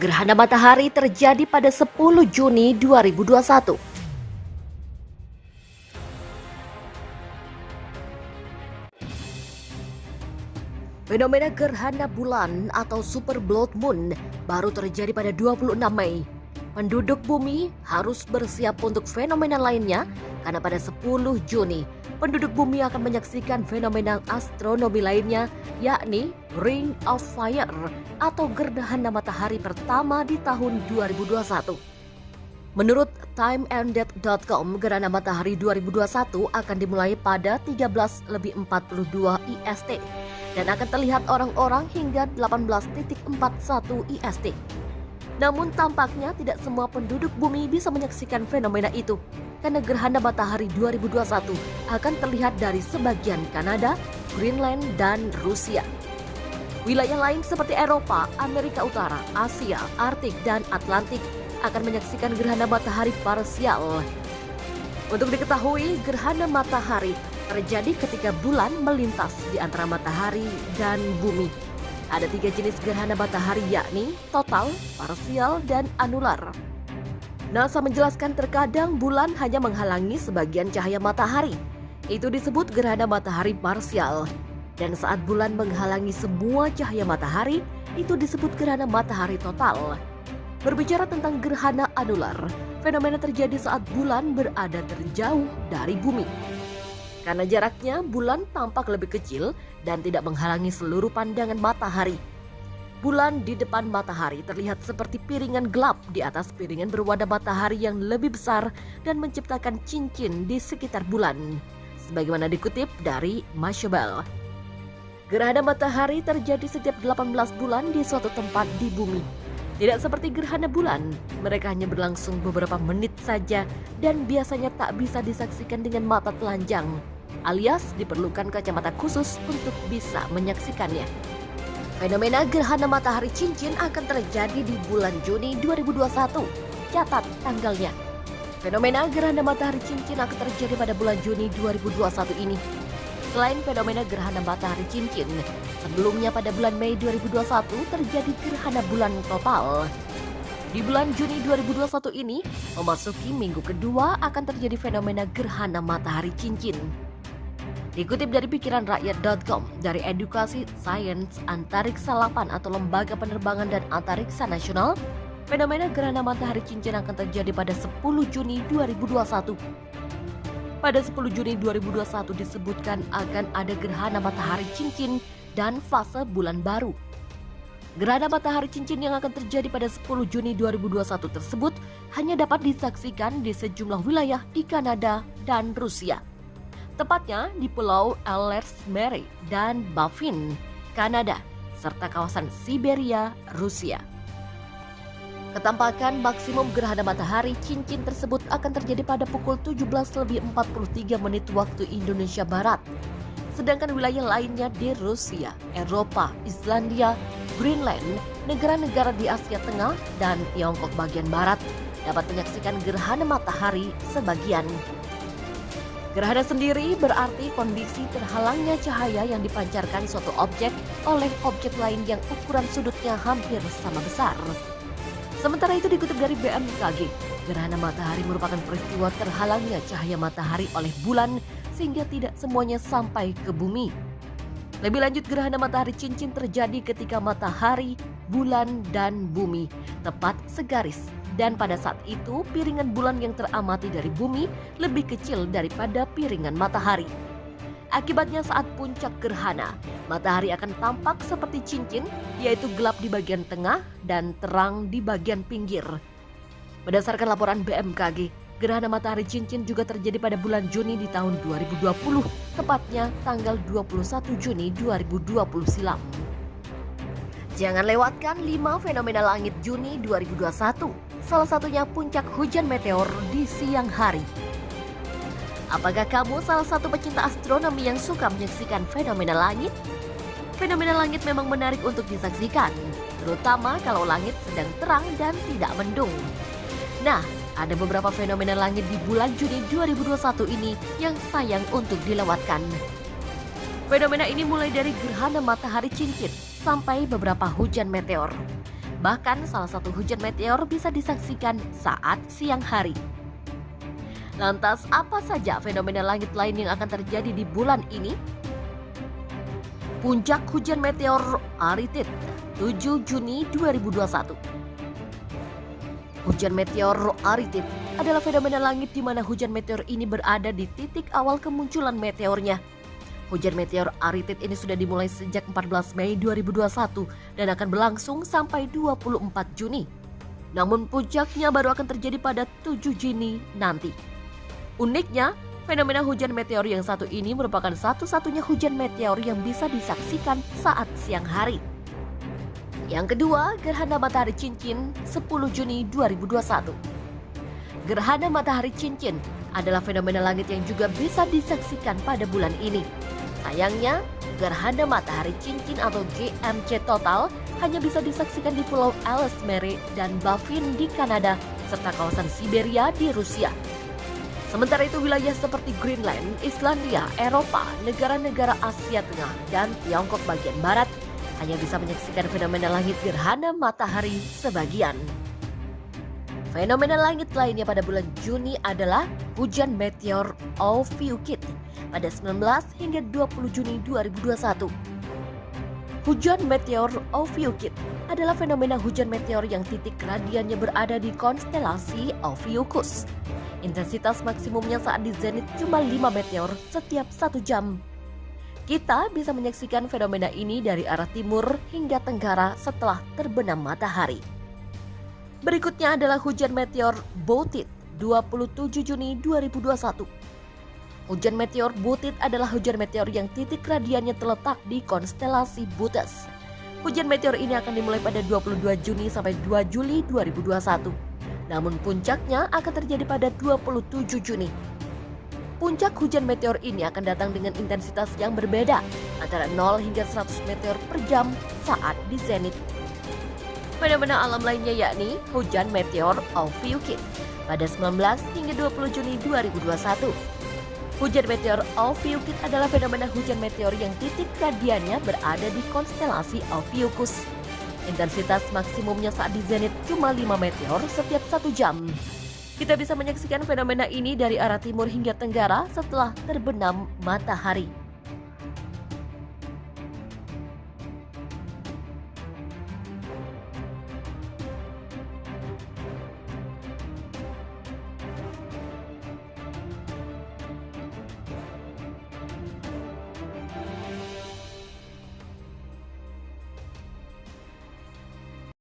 Gerhana matahari terjadi pada 10 Juni 2021. Fenomena gerhana bulan atau super blood moon baru terjadi pada 26 Mei. Penduduk bumi harus bersiap untuk fenomena lainnya karena pada 10 Juni penduduk bumi akan menyaksikan fenomena astronomi lainnya, yakni Ring of Fire atau gerhana matahari pertama di tahun 2021. Menurut timeandDate.com, gerhana matahari 2021 akan dimulai pada 13:42 IST dan akan terlihat orang-orang hingga 18:41 IST. Namun tampaknya tidak semua penduduk bumi bisa menyaksikan fenomena itu karena gerhana matahari 2021 akan terlihat dari sebagian Kanada, Greenland, dan Rusia. Wilayah lain seperti Eropa, Amerika Utara, Asia, Arktik, dan Atlantik akan menyaksikan gerhana matahari parsial. Untuk diketahui, gerhana matahari terjadi ketika bulan melintas di antara matahari dan bumi. Ada 3 jenis gerhana matahari, yakni total, parsial, dan anular. NASA menjelaskan terkadang bulan hanya menghalangi sebagian cahaya matahari. Itu disebut gerhana matahari parsial. Dan saat bulan menghalangi semua cahaya matahari, itu disebut gerhana matahari total. Berbicara tentang gerhana anular, fenomena terjadi saat bulan berada terjauh dari bumi. Karena jaraknya, bulan tampak lebih kecil dan tidak menghalangi seluruh pandangan matahari. Bulan di depan matahari terlihat seperti piringan gelap di atas piringan berwarna matahari yang lebih besar dan menciptakan cincin di sekitar bulan. Sebagaimana dikutip dari Mashable. Gerhana matahari terjadi setiap 18 bulan di suatu tempat di bumi. Tidak seperti gerhana bulan, mereka hanya berlangsung beberapa menit saja dan biasanya tak bisa disaksikan dengan mata telanjang, alias diperlukan kacamata khusus untuk bisa menyaksikannya. Fenomena gerhana matahari cincin akan terjadi di bulan Juni 2021. Catat tanggalnya. Fenomena gerhana matahari cincin akan terjadi pada bulan Juni 2021 ini. Selain fenomena gerhana matahari cincin, sebelumnya pada bulan Mei 2021 terjadi gerhana bulan total. Di bulan Juni 2021 ini, memasuki minggu kedua akan terjadi fenomena gerhana matahari cincin. Dikutip dari pikiranrakyat.com, dari Edukasi Sains Antariksa 8 atau Lembaga Penerbangan dan Antariksa Nasional, fenomena gerhana matahari cincin akan terjadi pada 10 Juni 2021. Pada 10 Juni 2021 disebutkan akan ada gerhana matahari cincin dan fase bulan baru. Gerhana matahari cincin yang akan terjadi pada 10 Juni 2021 tersebut hanya dapat disaksikan di sejumlah wilayah di Kanada dan Rusia. Tepatnya di Pulau Ellesmere dan Baffin, Kanada, serta kawasan Siberia, Rusia. Ketampakan maksimum gerhana matahari cincin tersebut akan terjadi pada pukul 17:43 waktu Indonesia Barat. Sedangkan wilayah lainnya di Rusia, Eropa, Islandia, Greenland, negara-negara di Asia Tengah, dan Tiongkok bagian barat dapat menyaksikan gerhana matahari sebagian. Gerhana sendiri berarti kondisi terhalangnya cahaya yang dipancarkan suatu objek oleh objek lain yang ukuran sudutnya hampir sama besar. Sementara itu dikutip dari BMKG, gerhana matahari merupakan peristiwa terhalangnya cahaya matahari oleh bulan sehingga tidak semuanya sampai ke bumi. Lebih lanjut, gerhana matahari cincin terjadi ketika matahari, bulan, dan bumi tepat segaris. Dan pada saat itu, piringan bulan yang teramati dari bumi lebih kecil daripada piringan matahari. Akibatnya saat puncak gerhana, matahari akan tampak seperti cincin, yaitu gelap di bagian tengah dan terang di bagian pinggir. Berdasarkan laporan BMKG, gerhana matahari cincin juga terjadi pada bulan Juni di tahun 2020, tepatnya tanggal 21 Juni 2020 silam. Jangan lewatkan 5 fenomena langit Juni 2021, salah satunya puncak hujan meteor di siang hari. Apakah kamu salah satu pecinta astronomi yang suka menyaksikan fenomena langit? Fenomena langit memang menarik untuk disaksikan, terutama kalau langit sedang terang dan tidak mendung. Nah, ada beberapa fenomena langit di bulan Juni 2021 ini yang sayang untuk dilewatkan. Fenomena ini mulai dari gerhana matahari cincin sampai beberapa hujan meteor. Bahkan salah satu hujan meteor bisa disaksikan saat siang hari. Lantas apa saja fenomena langit lain yang akan terjadi di bulan ini? Puncak hujan meteor Aritid 7 Juni 2021. Hujan meteor Aritid adalah fenomena langit di mana hujan meteor ini berada di titik awal kemunculan meteornya. Hujan meteor Aritid ini sudah dimulai sejak 14 Mei 2021 dan akan berlangsung sampai 24 Juni. Namun puncaknya baru akan terjadi pada 7 Juni nanti. Uniknya, fenomena hujan meteor yang satu ini merupakan satu-satunya hujan meteor yang bisa disaksikan saat siang hari. Yang kedua, gerhana matahari cincin 10 Juni 2021. Gerhana matahari cincin adalah fenomena langit yang juga bisa disaksikan pada bulan ini. Sayangnya, gerhana matahari cincin atau GMC total hanya bisa disaksikan di Pulau Ellesmere dan Baffin di Kanada serta kawasan Siberia di Rusia. Sementara itu wilayah seperti Greenland, Islandia, Eropa, negara-negara Asia Tengah, dan Tiongkok bagian barat hanya bisa menyaksikan fenomena langit gerhana matahari sebagian. Fenomena langit lainnya pada bulan Juni adalah hujan meteor Ophiuchid pada 19 hingga 20 Juni 2021. Hujan meteor Ophiuchid adalah fenomena hujan meteor yang titik radiannya berada di konstelasi Ophiuchus. Intensitas maksimumnya saat di zenit cuma 5 meteor setiap 1 jam. Kita bisa menyaksikan fenomena ini dari arah timur hingga tenggara setelah terbenam matahari. Berikutnya adalah hujan meteor Botit 27 Juni 2021. Hujan meteor Botit adalah hujan meteor yang titik radiannya terletak di konstelasi Boötes. Hujan meteor ini akan dimulai pada 22 Juni sampai 2 Juli 2021. Namun puncaknya akan terjadi pada 27 Juni. Puncak hujan meteor ini akan datang dengan intensitas yang berbeda, antara 0 hingga 100 meteor per jam saat di zenit. Fenomena alam lainnya yakni hujan meteor Ophiuchid pada 19 hingga 20 Juni 2021. Hujan meteor Ophiuchid adalah fenomena hujan meteor yang titik radiannya berada di konstelasi Ophiuchus. Intensitas maksimumnya saat di zenit cuma 5 meteor setiap 1 jam. Kita bisa menyaksikan fenomena ini dari arah timur hingga tenggara setelah terbenam matahari.